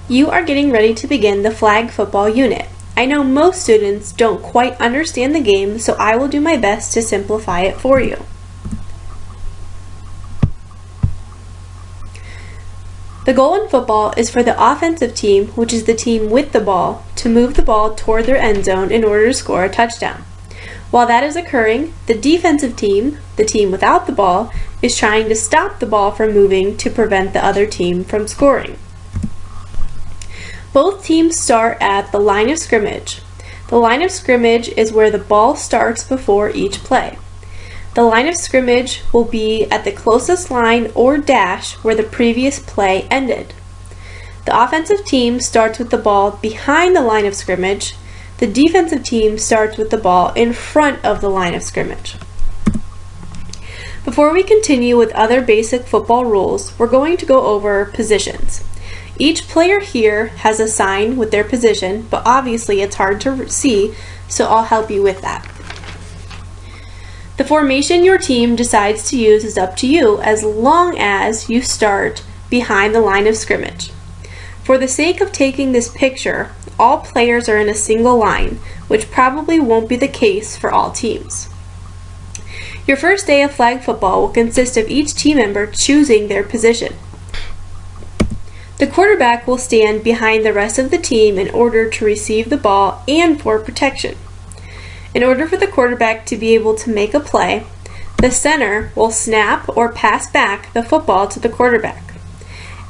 You are getting ready to begin the flag football unit. I know most students don't quite understand the game, so I will do my best to simplify it for you. The goal in football is for the offensive team, which is the team with the ball, to move the ball toward their end zone in order to score a touchdown. While that is occurring, the defensive team, the team without the ball, is trying to stop the ball from moving to prevent the other team from scoring. Both teams start at the line of scrimmage. The line of scrimmage is where the ball starts before each play. The line of scrimmage will be at the closest line or dash where the previous play ended. The offensive team starts with the ball behind the line of scrimmage. The defensive team starts with the ball in front of the line of scrimmage. Before we continue with other basic football rules, we're going to go over positions. Each player here has a sign with their position, but obviously it's hard to see, so I'll help you with that. The formation your team decides to use is up to you as long as you start behind the line of scrimmage. For the sake of taking this picture, all players are in a single line, which probably won't be the case for all teams. Your first day of flag football will consist of each team member choosing their position. The quarterback will stand behind the rest of the team in order to receive the ball and for protection. In order for the quarterback to be able to make a play, the center will snap or pass back the football to the quarterback.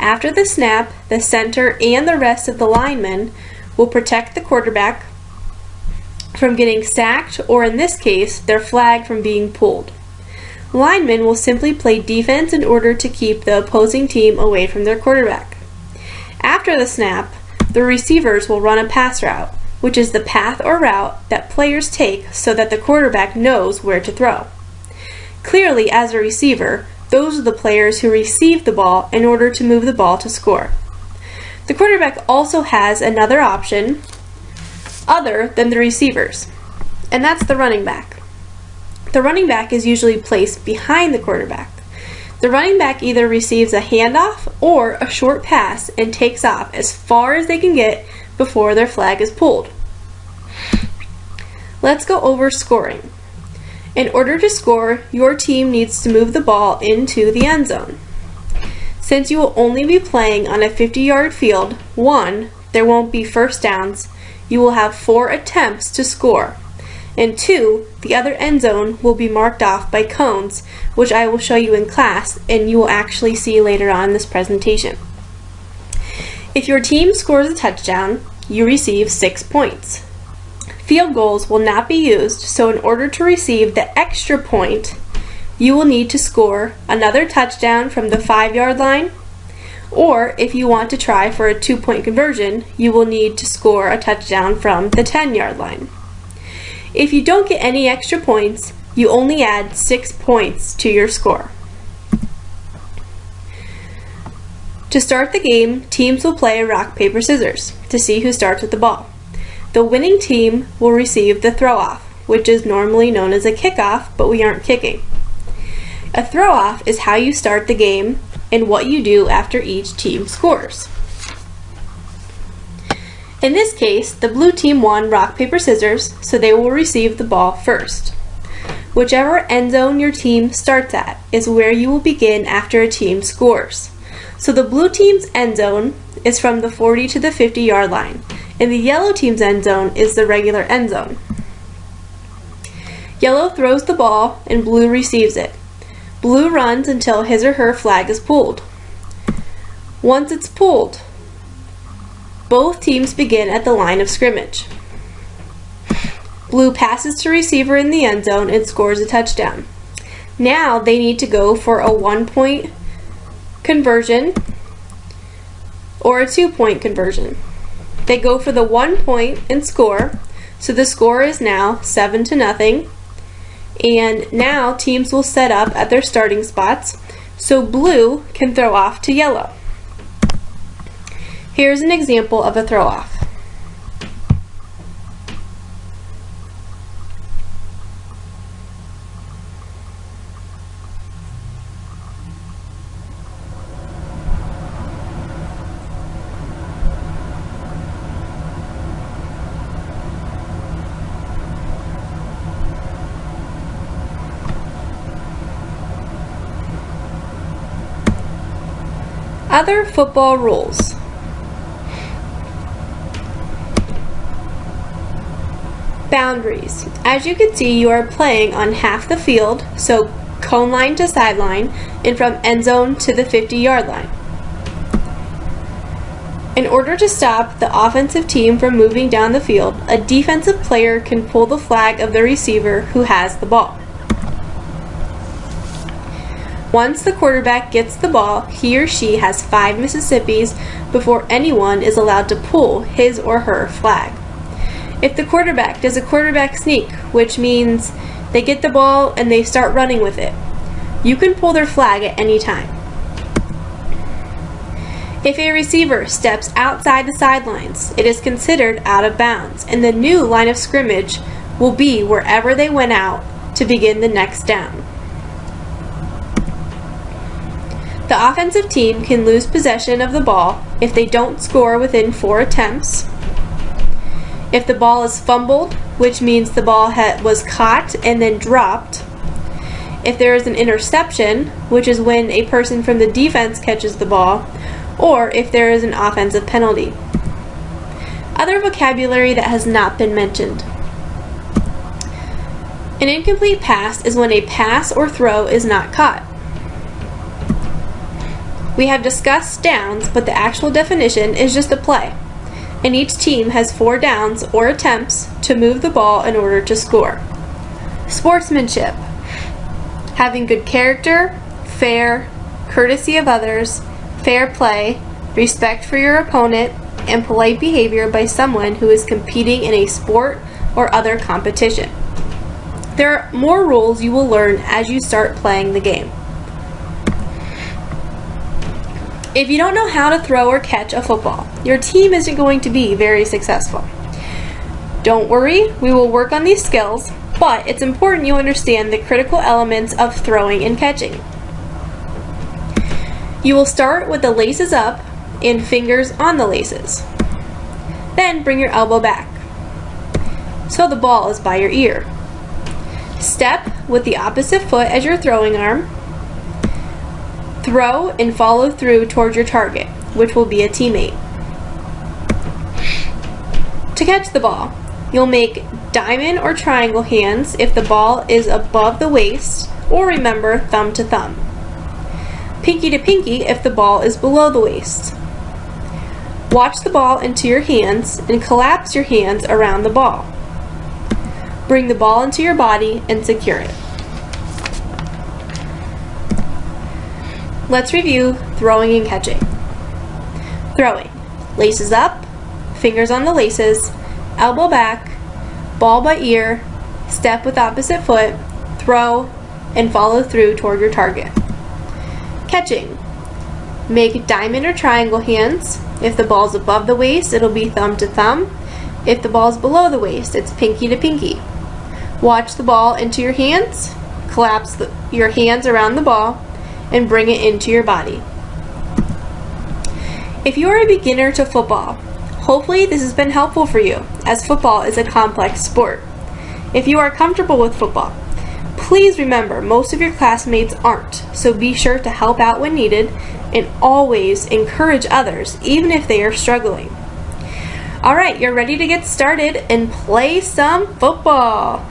After the snap, the center and the rest of the linemen will protect the quarterback from getting sacked, or in this case, their flag from being pulled. Linemen will simply play defense in order to keep the opposing team away from their quarterback. After the snap, the receivers will run a pass route, which is the path or route that players take so that the quarterback knows where to throw. Clearly, as a receiver, those are the players who receive the ball in order to move the ball to score. The quarterback also has another option other than the receivers, and that's the running back. The running back is usually placed behind the quarterback. The running back either receives a handoff or a short pass and takes off as far as they can get before their flag is pulled. Let's go over scoring. In order to score, your team needs to move the ball into the end zone. Since you will only be playing on a 50-yard field, 1, there won't be first downs. You will have 4 attempts to score. And 2, the other end zone will be marked off by cones, which I will show you in class and you will actually see later on in this presentation. If your team scores a touchdown, you receive 6 points. Field goals will not be used, so in order to receive the extra point, you will need to score another touchdown from the 5-yard line, or if you want to try for a 2-point conversion, you will need to score a touchdown from the 10-yard line. If you don't get any extra points, you only add 6 points to your score. To start the game, teams will play rock, paper, scissors to see who starts with the ball. The winning team will receive the throw-off, which is normally known as a kickoff, but we aren't kicking. A throw-off is how you start the game and what you do after each team scores. In this case, the blue team won rock, paper, scissors, so they will receive the ball first. Whichever end zone your team starts at is where you will begin after a team scores. So the blue team's end zone is from the 40 to the 50-yard line, and the yellow team's end zone is the regular end zone. Yellow throws the ball and blue receives it. Blue runs until his or her flag is pulled. Once it's pulled, both teams begin at the line of scrimmage. Blue passes to receiver in the end zone and scores a touchdown. Now they need to go for a 1-point conversion or a 2-point conversion. They go for the 1 point and score, so the score is now 7-0. And now teams will set up at their starting spots so blue can throw off to yellow. Here's an example of a throw off. Other football rules. Boundaries. As you can see, you are playing on half the field, so cone line to sideline, and from end zone to the 50-yard line. In order to stop the offensive team from moving down the field, a defensive player can pull the flag of the receiver who has the ball. Once the quarterback gets the ball, he or she has 5 Mississippis before anyone is allowed to pull his or her flag. If the quarterback does a quarterback sneak, which means they get the ball and they start running with it, you can pull their flag at any time. If a receiver steps outside the sidelines, it is considered out of bounds, and the new line of scrimmage will be wherever they went out to begin the next down. The offensive team can lose possession of the ball if they don't score within 4 attempts. If the ball is fumbled, which means the ball was caught and then dropped. If there is an interception, which is when a person from the defense catches the ball, or if there is an offensive penalty. Other vocabulary that has not been mentioned. An incomplete pass is when a pass or throw is not caught. We have discussed downs, but the actual definition is just a play, and each team has 4 downs or attempts to move the ball in order to score. Sportsmanship. Having good character, fair, courtesy of others, fair play, respect for your opponent, and polite behavior by someone who is competing in a sport or other competition. There are more rules you will learn as you start playing the game. If you don't know how to throw or catch a football, your team isn't going to be very successful. Don't worry, we will work on these skills, but it's important you understand the critical elements of throwing and catching. You will start with the laces up and fingers on the laces. Then bring your elbow back, so the ball is by your ear. Step with the opposite foot as your throwing arm. Throw and follow through towards your target, which will be a teammate. To catch the ball, you'll make diamond or triangle hands if the ball is above the waist, or remember, thumb to thumb. Pinky to pinky if the ball is below the waist. Watch the ball into your hands and collapse your hands around the ball. Bring the ball into your body and secure it. Let's review throwing and catching. Throwing. Laces up, fingers on the laces, elbow back, ball by ear, step with opposite foot, throw, and follow through toward your target. Catching. Make diamond or triangle hands. If the ball's above the waist, it'll be thumb to thumb. If the ball's below the waist, it's pinky to pinky. Watch the ball into your hands, collapse your hands around the ball, and bring it into your body. If you are a beginner to football, hopefully this has been helpful for you, as football is a complex sport. If you are comfortable with football, please remember most of your classmates aren't, so be sure to help out when needed and always encourage others, even if they are struggling. Alright, you're ready to get started and play some football.